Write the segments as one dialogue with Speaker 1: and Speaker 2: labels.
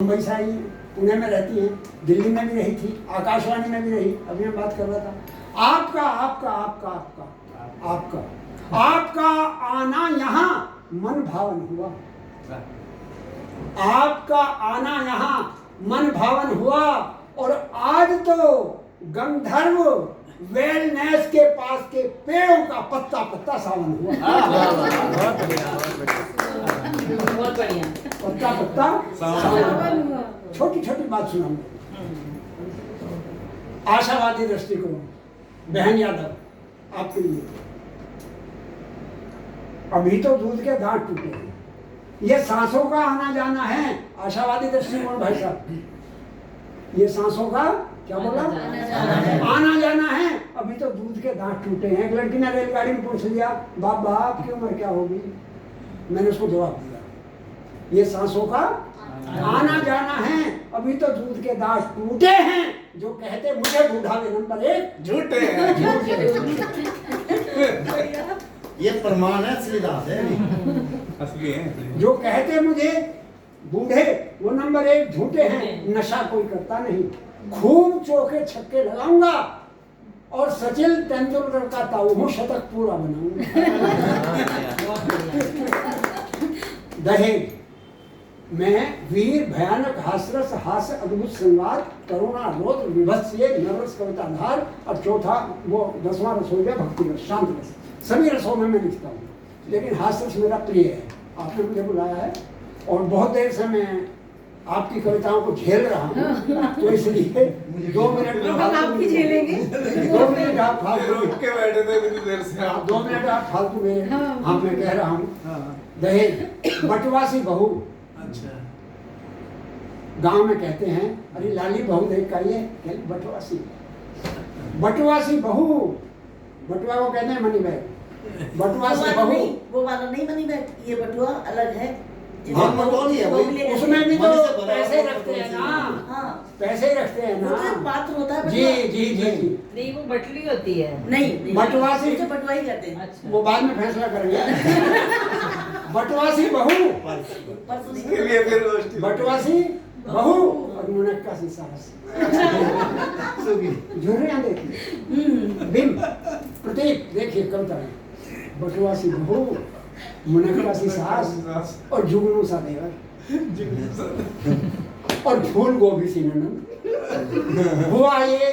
Speaker 1: मुंबई से आई हैं, पुणे में रहती हैं, दिल्ली में भी रही थी, आकाशवाणी में भी रही। अभी मैं बात कर रहा था आपका आपका आपका आपका आपका आपका आना यहाँ मन भावन हुआ, आपका आना यहाँ मन भावन हुआ। और आज तो गंधर्व वेलनेस के पास के पेड़ों का पत्ता पत्ता सावन हुआ।
Speaker 2: बहुत बढ़िया।
Speaker 1: पत्ता पत्ता सावन हुआ। छोटी छोटी बात सुनाऊंगा। आशावादी दृष्टिकोण, बहन यादव आपके लिए। अभी तो दूध के दांत टूटे हैं, ये सांसों का आना जाना है। आशावादी दृष्टिकोण भाई साहब, ये सांसों का क्या बोला, आना जाना है। अभी तो दूध के दांत टूटे हैं। एक लड़की ने रेलगाड़ी में पूछ लिया, बाबा आपकी उम्र क्या होगी? मैंने उसको जवाब दिया, ये सांसों का आना जाना है। अभी तो दूध के दांत टूटे हैं। जो कहते मुझे बूढ़ावे नंबर 1
Speaker 3: झूठे हैं।
Speaker 4: ये प्रमाण है, असली बात है।
Speaker 3: असली है।
Speaker 1: जो कहते मुझे बूढ़े वो नंबर 1 झूठे हैं। नशा कोई करता नहीं, खूब चौके छक्के लगाऊंगा और सचिन तेंदुलकर का ताऊ शतक पूरा बनाऊंगा। दहेज मैं वीर भयानक हास्यरस हास्य अद्भुत संवाद करुणा रोध विभत्स नवरस कविताधार और चौथा वो 10वां रस हो गया भक्ति रस शांत रस। सभी रसों में मैं लिखता हूँ, लेकिन हास्यरस मेरा प्रिय है। आपने मुझे बुलाया है और बहुत देर से मैं आपकी कविताओं को झेल रहा हूँ, तो इसलिए 2 मिनट
Speaker 2: आपकी झेलेंगे।
Speaker 1: 2 मिनट आप फालतू
Speaker 3: रुक के बैठे थे इतनी देर से आप।
Speaker 1: 2 मिनट आप फालतू में। हाँ मैं कह रहा हूँ, दहेज बटवासी बहू।
Speaker 3: अच्छा।
Speaker 1: गांव में कहते हैं अरे लाली बहू देख कर ये बटवासी, बटवासी बहू। बटुआ को कहते हैं मनी बैग। बटवासी बहू
Speaker 2: वो वाला नहीं मनी बैग, ये बटुआ अलग है।
Speaker 1: हाँ,
Speaker 2: उसमें
Speaker 1: भी तो पैसे रखते हैं ना।
Speaker 2: हाँ,
Speaker 1: पैसे रखते हैं ना।
Speaker 2: पात्र होता है।
Speaker 1: जी जी जी जी।
Speaker 5: नहीं वो बटली होती है।
Speaker 2: नहीं
Speaker 1: बटवासी
Speaker 2: बटुआ ही कहते हैं।
Speaker 5: अच्छा।
Speaker 1: वो बाद में फैसला करेंगे। बटवासी बहू,
Speaker 3: इसके लिए फिर रोस्टी।
Speaker 1: बटवासी बहू और मुनक्का सी सास। झुर्रियां देखिए, बिंब प्रतीक देखिए कविता में। बटवासी बहू, मुनक्का सी सास और जुगनू सा देवर और फूल गोभी सी ननद। हुआ ये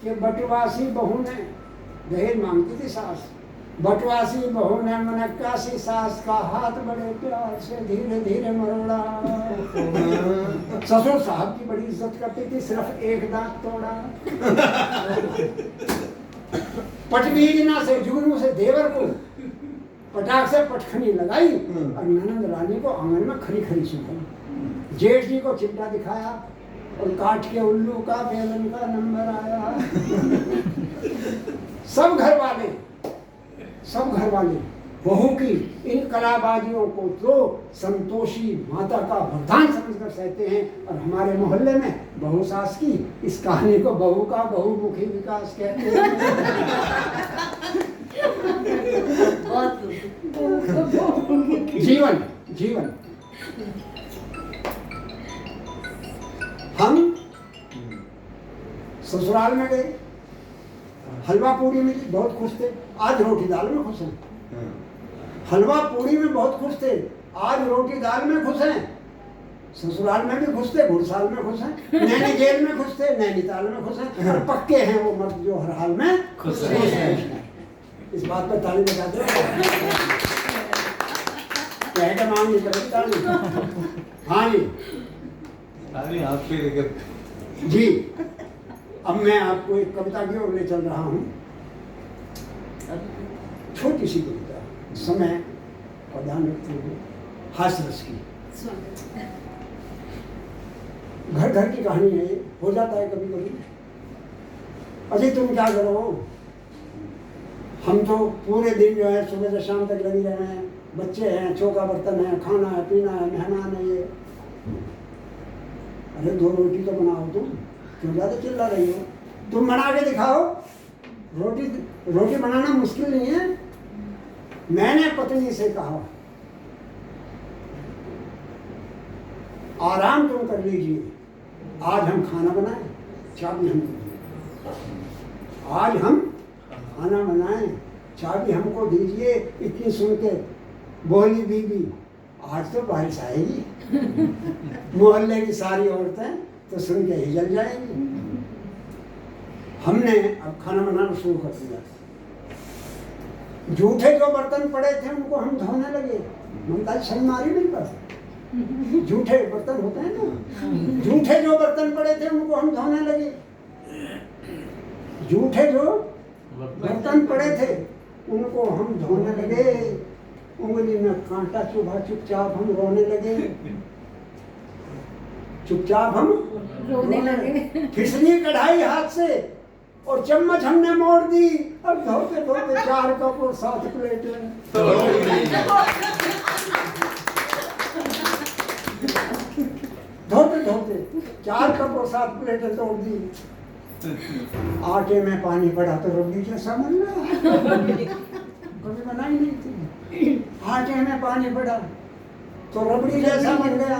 Speaker 1: कि बटवासी बहू ने दहेज मांगती थी सास। बटवासी बहू ने मुनक्का सी सास का हाथ बड़े प्यार से धीरे धीरे मरोड़ा। ससुर साहब की बड़ी इज्जत करती थी, सिर्फ एक दांत तोड़ा। पटबीजना से जुगनू से देवर को पटाख से पटखनी लगाई और ननंद रानी को आंगन में खरी खरी सुनाई। जेठ जी को चिमटा दिखाया और काट के उल्लू का बेलन का नंबर आया। सब घर वाले बहू की इन कलाबाजियों को तो संतोषी माता का वरदान समझकर सहते हैं। और हमारे मोहल्ले में बहू सास की इस कहानी को बहू का बहुमुखी विकास कहते हैं। जीवन जीवन हम ससुराल में गए, हलवा पूरी मिली, बहुत खुश थे। आज रोटी दाल में खुश हैं। हलवा पूरी में बहुत खुश थे, आज रोटी दाल में खुश हैं। ससुराल में भी खुश थे, घुड़साल में खुश हैं, नैनी जेल में खुश थे, नैनीताल में खुश हैं। और पक्के हैं वो मर्द जो हर हाल में खुश हैं। इस बात पर ताली बजाते हैं। मांग नहीं करेगी ताली। हाँ जी
Speaker 3: ताली आप पे लेकर
Speaker 1: जी। अब मैं आपको एक कविता की ओर ले चल रहा हूँ। छोटी सी कविता, समय और ध्यान रखते हुए हास्यरस की। घर घर की कहानी है, हो जाता है कभी कभी। अजय तुम क्या करो, हम तो पूरे दिन जो है सुबह से शाम तक लगे रहे हैं। बच्चे हैं, चौका बर्तन है, खाना है, पीना है, मेहमान है ये। अरे 2 रोटी तो बनाओ, तुम क्यों ज़्यादा चिल्ला रही हो? तुम बना के दिखाओ। रोटी बनाना मुश्किल नहीं है। मैंने पत्नी से कहा आराम तुम कर लीजिए, आज हम खाना बनाएं, चाबी हम दीजिए। आज हम खाना बनाएं, चाबी हमको दीजिए। इतनी सुन के बोली बीबी, आज तो बारिश आएगी। मोहल्ले की सारी औरतें तो सुन के ही जल जाएंगी। हमने अब खाना बनाना शुरू कर दिया। जूठे जो बर्तन पड़े थे उनको हम धोने लगे। ममता शर्म आ रही मेरे पास। जूठे बर्तन होते हैं ना, जूठे जो बर्तन पड़े थे उनको हम धोने लगे। जूठे जो बर्तन पड़े थे उनको हम धोने लगे। उंगली में कांटा चुभा, चुपचाप हम रोने लगे। चुपचाप हम रोने लगे। फिसली कढ़ाई हाथ से और चम्मच हमने मोड़ दी। और धोते धोते 4 कप और 7 प्लेटें। धोते धोते 4 कप और 7 प्लेटें तोड़ दी। आटे में पानी पड़ा तो रबड़ी जैसा बन गया। कभी बनाई नहीं थी। आटे में पानी पड़ा तो रबड़ी जैसा बन गया।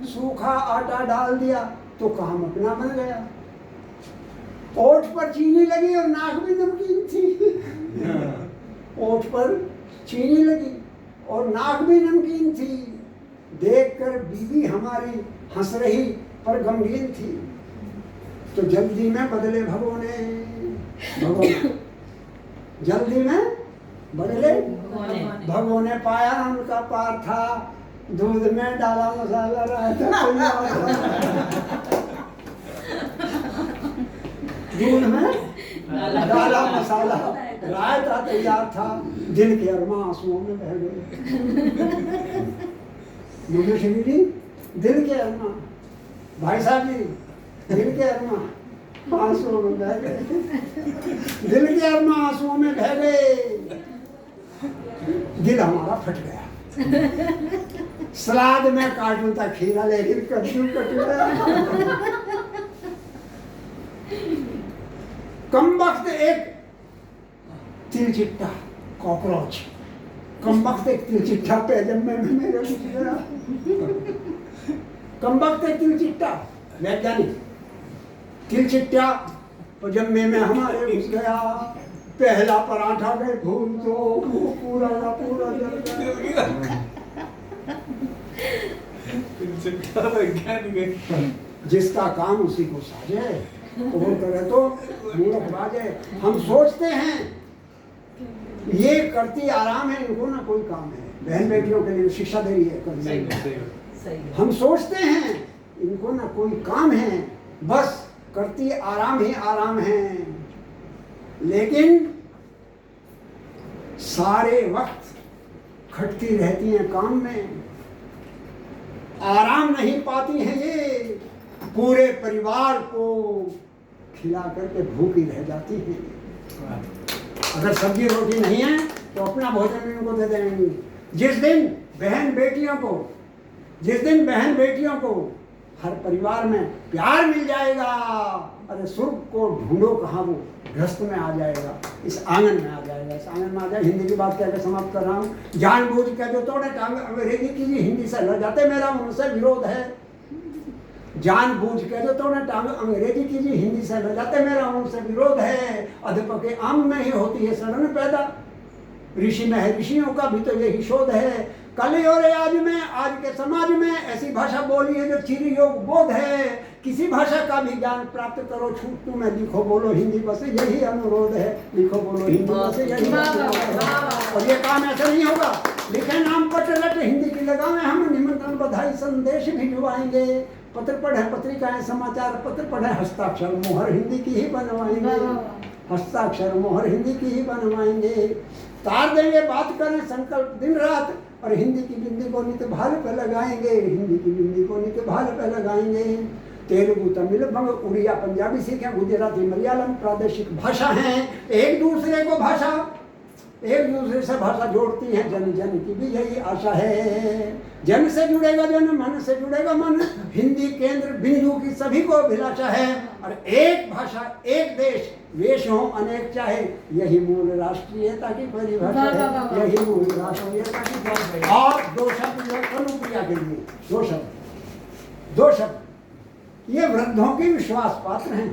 Speaker 1: सूखा आटा डाल दिया तो काम अपना बन गया। ओठ पर चीनी लगी और नाक भी नमकीन थी। ओठ पर चीनी लगी और नाक भी नमकीन थी। देखकर बीवी हमारी हंस रही पर गमगीन थी। तो जल्दी में बदले भगोने, जल्दी में बदले भगोने। पाया उनका पार था, दूध में डाला मसाला रहता तैयार था। दूध में डाला मसाला रायता तैयार था। दिल के अरमा आंसुओं में बह गए। मुझे जी दिल के अरमा, भाई साहब जी दिल के अरमा आंसुओं में बह गए। दिल के अरमा आंसुओं में बह गए। दिल हमारा फट गया। सलाद में काटूं था खीरा, लेकिन कद्दू कट गया। कम वक्त एक तिलचिट्टा कॉकरोच, कम वक्त एक तिलचिट्टा पैजमे में मेरे घुस गया। कम वक्त एक तिलचिट्टा, वैज्ञानिक तिलचिट्टा पैजमे में हमारे घुस गया। पहला पराठा में भूल तो वो पूरा का पूरा जल गया। जिसका काम उसी को साजे, और करे तो मूर्ख बाजे। हम सोचते हैं ये करती आराम है, इनको ना कोई काम है। बहन बेटियों के लिए शिक्षा दे रही है। हम सोचते हैं इनको ना कोई काम है, बस करती आराम ही आराम है। लेकिन सारे वक्त खटती रहती हैं काम में, आराम नहीं पाती हैं। ये पूरे परिवार को खिला करके भूखी रह जाती हैं। अगर सब्जी रोटी नहीं है तो अपना भोजन इनको दे देंगे। जिस दिन बहन बेटियों को हर परिवार में प्यार मिल जाएगा, अरे स्वर्ग को ढूंढो कहाँ, वो गृहस्थ में आ जाएगा, इस आंगन में आ जाएगा। इस आंगन में आ जाए। हिंदी की बात कहकर समाप्त कर रहा हूँ। जानबूझ के जो तोड़े टांग अंग्रेजी की हिंदी से लड़ जाते, मेरा उनसे विरोध है। जानबूझ के जो तोड़े टांग अंग्रेजी की हिंदी से लड़ जाते, मेरा उनसे विरोध है। अधपके आम में ही होती है सड़न पैदा, ऋषि में है ऋषियों का भी तो यही शोध है। कल और आज में, आज के समाज में ऐसी भाषा बोली है जो चिर योग बोध है। किसी भाषा का भी ज्ञान प्राप्त करो, छूट में लिखो बोलो हिंदी, बस यही अनुरोध है। लिखो बोलो हिंदी, बस यही अनुरोध है। और ये काम ऐसा नहीं होगा, लिखे नाम पत्र लट हिंदी की लगावे हम, निमंत्रण बधाई संदेश भिजवाएंगे। पत्र पढ़े पत्रिकाएं समाचार पत्र पढ़े, हस्ताक्षर मोहर हिंदी की ही बनवाएंगे। हस्ताक्षर मोहर हिंदी की ही बनवाएंगे। तार देंगे बात करें संकल्प दिन रात, और हिंदी की बिंदी को नित भाल पे लगाएंगे। हिंदी की बिंदी को नित भाल पे लगाएंगे। तेलुगु तमिल बंग उड़िया पंजाबी सीखें, गुजराती मलयालम प्रादेशिक भाषा हैं। एक दूसरे से भाषा जोड़ती है। जन जन की भी यही आशा है। जन से जुड़ेगा जन, मन से जुड़ेगा मन। हिंदी केंद्र बिंदु की सभी को अभिलाषा है। और एक भाषा एक देश, वेश हो अनेक चाहे, यही मूल राष्ट्रीयता की परिभाषा है। यही मूल राष्ट्रीयता की परिभाषा। और 2 शब्द अनुप्रिया के लिए, 2 शब्द दो शब्द, ये वृद्धों की विश्वास पात्र हैं।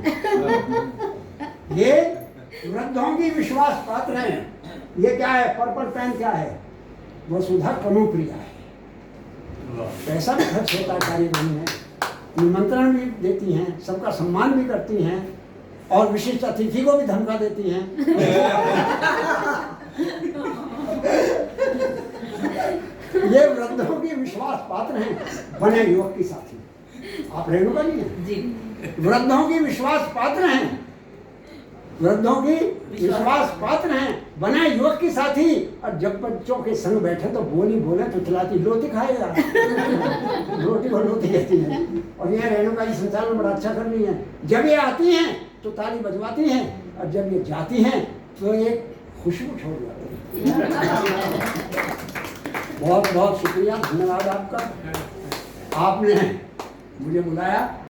Speaker 1: ये वृद्धों की विश्वास पात्र हैं। ये क्या है? पर्पल पेन क्या है? वसुधा कनुप्रिया है। पैसा भी खर्च होता है कार्यक्रम में, निमंत्रण भी देती हैं, सबका सम्मान भी करती हैं और विशिष्ट अतिथि को भी धमका देती हैं। ये वृद्धों की विश्वास पात्र हैं, बने युवक की साथी। आप रेणुका नहीं है
Speaker 2: जी।
Speaker 1: वृद्धों की विश्वास पात्र हैं, वृद्धों की विश्वास पात्र हैं, बने युवक की साथी। और जब बच्चों के संग बैठे तो बोली बोले तो खिलाती, लोटी खाएगा। रोटी को लोटी कहती है। और ये रेणुका जी संचालन बड़ा अच्छा कर रही है। जब ये आती हैं तो ताली बजवाती हैं, और जब ये जाती हैं तो ये खुशबू छोड़ जाती है। बहुत बहुत शुक्रिया, धन्यवाद आपका। आपने मुझे बुलाया।